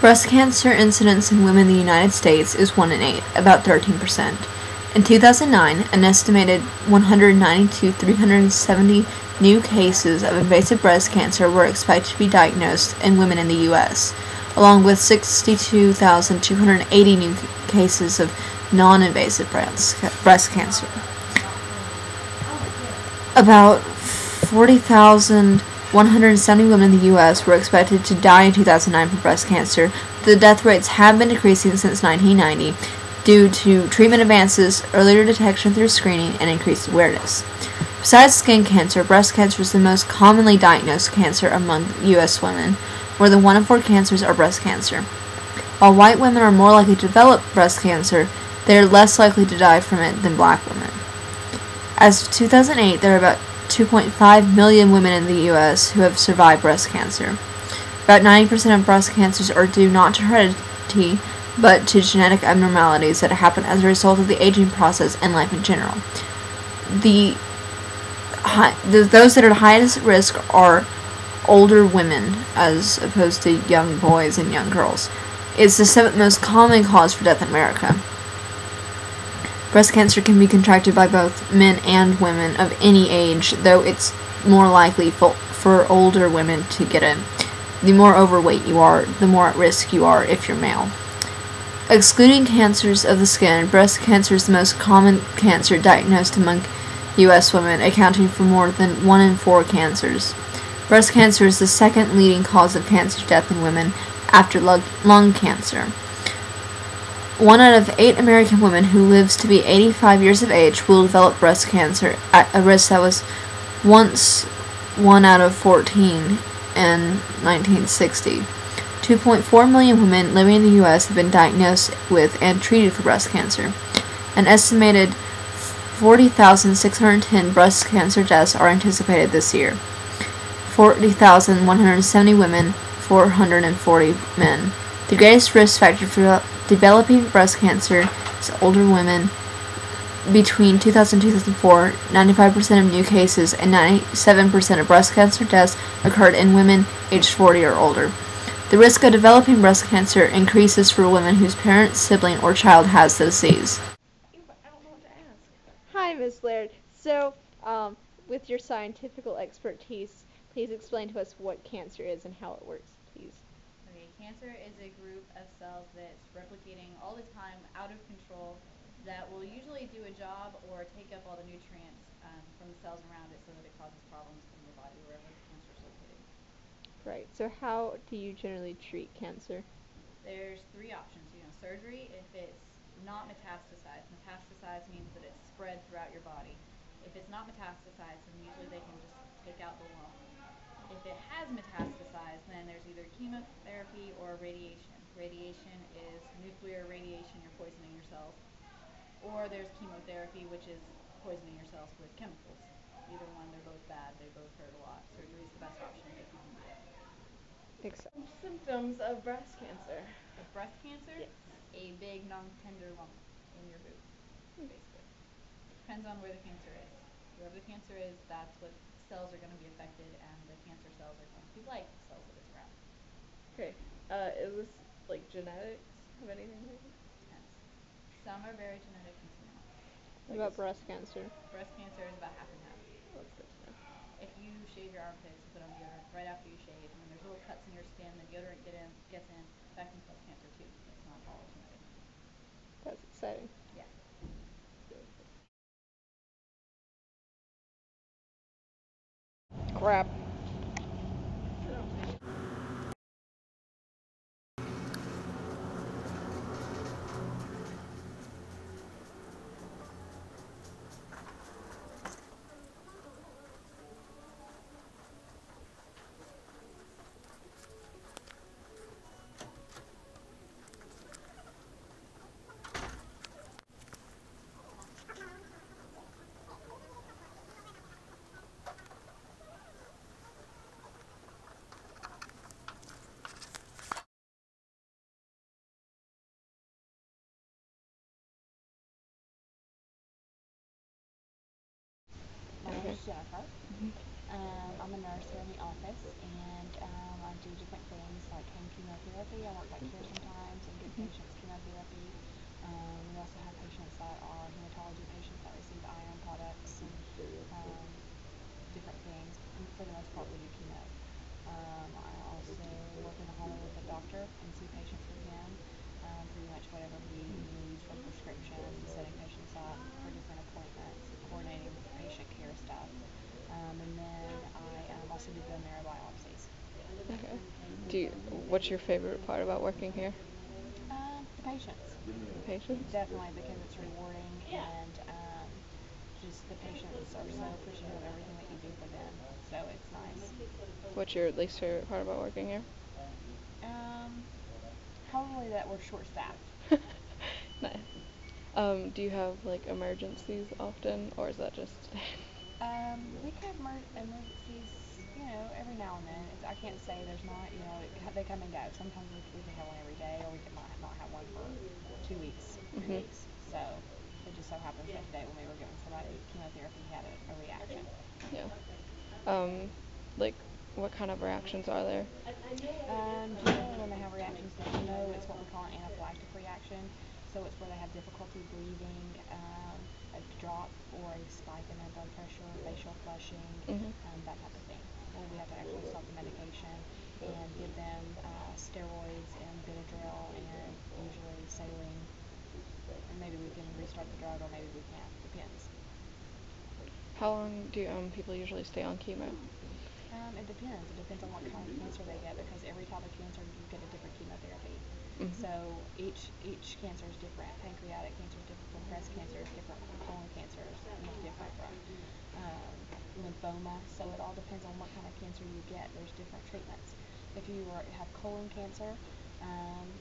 Breast cancer incidence in women in the United States is 1 in 8, about 13%. In 2009, an estimated 190,370 new cases of invasive breast cancer were expected to be diagnosed in women in the U.S., along with 62,280 new cases of non-invasive breast cancer. About 40,170 women in the U.S. were expected to die in 2009 from breast cancer. The death rates have been decreasing since 1990 due to treatment advances, earlier detection through screening, and increased awareness. Besides skin cancer, breast cancer is the most commonly diagnosed cancer among U.S. women. More than 1 in 4 cancers are breast cancer. While white women are more likely to develop breast cancer, they are less likely to die from it than black women. As of 2008, there are about 2.5 million women in the U.S. who have survived breast cancer. About 90% of breast cancers are due not to heredity, but to genetic abnormalities that happen as a result of the aging process and life in general. Those that are the highest risk are older women, as opposed to young boys and young girls. It's the 7th most common cause for death in America. Breast cancer can be contracted by both men and women of any age, though it's more likely for older women to get it. The more overweight you are, the more at risk you are if you're male. Excluding cancers of the skin, breast cancer is the most common cancer diagnosed among U.S. women, accounting for more than 1 in 4 cancers. Breast cancer is the second leading cause of cancer death in women after lung cancer. 1 out of 8 American women who lives to be 85 years of age will develop breast cancer, at a risk that was once 1 out of 14 in 1960. 2.4 million women living in the U.S. have been diagnosed with and treated for breast cancer. An estimated 40,610 breast cancer deaths are anticipated this year. 40,170 women, 440 men. The greatest risk factor for developing breast cancer is older women. Between 2000 and 2004, 95% of new cases and 97% of breast cancer deaths occurred in women aged 40 or older. The risk of developing breast cancer increases for women whose parent, sibling, or child has the disease. I don't know what to ask. Hi, Ms. Laird. So, with your scientific expertise, please explain to us what cancer is and how it works, please. Okay, cancer is a group of cells that's replicating all the time, out of control, that will usually do a job or take up all the nutrients from the cells around it so that it causes problems in your body wherever the cancer is located. Right, so how do you generally treat cancer? There's 3 options. Surgery if it's not metastasized. Metastasized means that it's spread throughout your body. If it's not metastasized, then usually they can just take out the lump. If it has metastasized, then there's either chemotherapy or radiation. Radiation is nuclear radiation, you're poisoning your cells. Or there's chemotherapy, which is poisoning your cells with chemicals. Either one, they're both bad, they both hurt a lot. Surgery is the best option if you can do it. Symptoms of breast cancer. With breast cancer, yes. A big non-tender lump in your boob, basically. Depends on where the cancer is. Wherever the cancer is, that's what cells are going to be affected, and the cancer cells are going to be like the cells that it's around. Okay. Is this like genetics? Have anything to do with it? Depends. Some are very genetic and some not. What about breast cancer? Breast cancer is about half and half. That's good to know. If you shave your armpits and put on deodorant right after you shave, and there's little cuts in your skin, the deodorant gets in, that can cause cancer too. It's not all genetic. That's exciting. Yeah. Crap. My name is Jennifer. I'm a nurse here in the office, and I do different things like home chemotherapy. I work back here sometimes and give patients chemotherapy. We also have patients that are hematology patients that receive iron products and different things. And for the most part, we do chemo. I also work in the home with a doctor and see patients with him. Pretty much whatever he needs for prescriptions, setting patients up for different appointments, coordinating patient care stuff. And then I also do bone marrow biopsies. Okay. What's your favorite part about working here? The patients. Patients? Definitely, because it's rewarding and just the patients are so appreciative of everything that you do for them. So it's nice. What's your least favorite part about working here? Probably that we're short-staffed. Nice. Do you have like emergencies often, or is that just We have emergencies, every now and then. I can't say there's not, they come and go. Sometimes we can have one every day, or we might not have one for 2 weeks, 3 weeks. So it just so happens that day when we were giving somebody chemotherapy, he had a reaction. Yeah. Like, what kind of reactions are there? Generally when they have reactions to chemo, it's what we call an anaphylactic reaction. So it's where they have difficulty breathing, a drop or a spike in their blood pressure, facial flushing, that type of thing. Where we have to actually stop the medication and give them steroids and Benadryl and usually saline. And maybe we can restart the drug or maybe we can't. Depends. How long do people usually stay on chemo? It depends. It depends on what kind of cancer they get, because every type of cancer you get a different chemotherapy. So each cancer is different. Pancreatic cancer is different from breast cancer, is different from colon cancer, is different from lymphoma. So it all depends on what kind of cancer you get. There's different treatments. If you have colon cancer,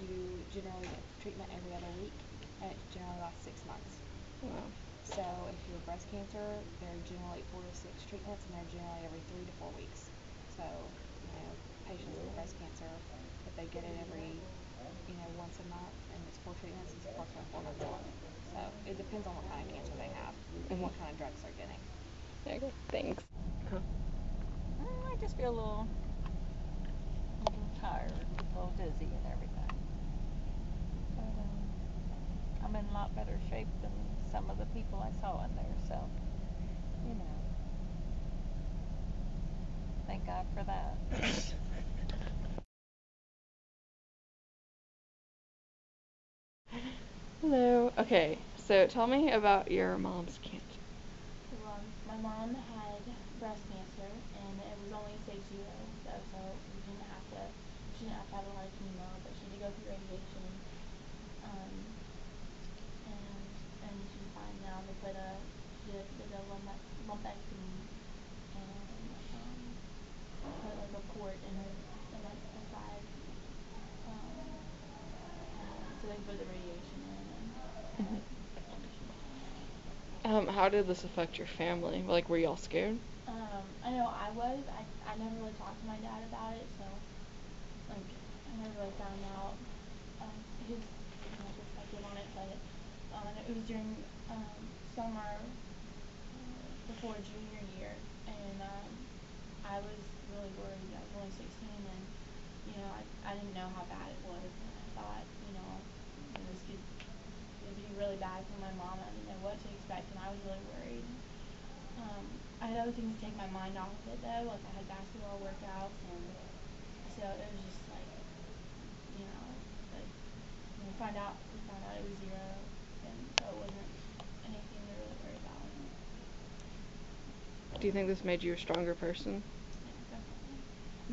you generally get treatment every other week, and it generally lasts 6 months. Wow. So if you're breast cancer, they're generally 4 to 6 treatments, and they're generally every 3 to 4 weeks. So, patients with breast cancer, if they get it every, once a month, and it's 4 treatments, it's approximately 4 months long. So it depends on what kind of cancer they have and what kind of drugs they're getting. Okay, thanks. I just feel a little tired, a little dizzy and everything. But I'm in a lot better shape than some of the people I saw in there, so, thank God for that. Hello. Okay, so tell me about your mom's cancer. Well, my mom had breast cancer, and it was only stage 0, so she didn't have to have a lot of chemo, but she did go through radiation, and she's fine now. She did a lumpectomy, and put like a port in her side, so they put the radiation in, and How did this affect your family? Like, were y'all scared? I know I was. I never really talked to my dad about it, so like I never really found out his perspective on it. But it was during summer before junior year, and I was really worried. I was only 16, and I didn't know how bad it was, and I thought this could be really bad for my mom. I didn't know what to expect, and I was really worried. I had other things to take my mind off of it though, like I had basketball workouts, and so it was just like, but we found out it was 0, and so it wasn't anything to really worry about. Do you think this made you a stronger person? Yeah, definitely.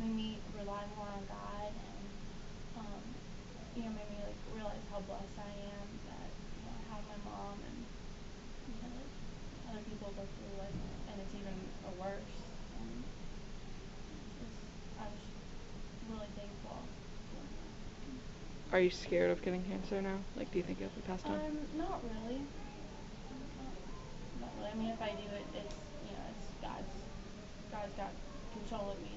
Made me rely more on God, and made me like realize how blessed I am that I have my mom, and that other people go through it, and it's even worse. And I was really thankful. Are you scared of getting cancer now? Like, do you think it'll be passed on? Not really. Not really. I mean, if I do it, it's God's got control of me,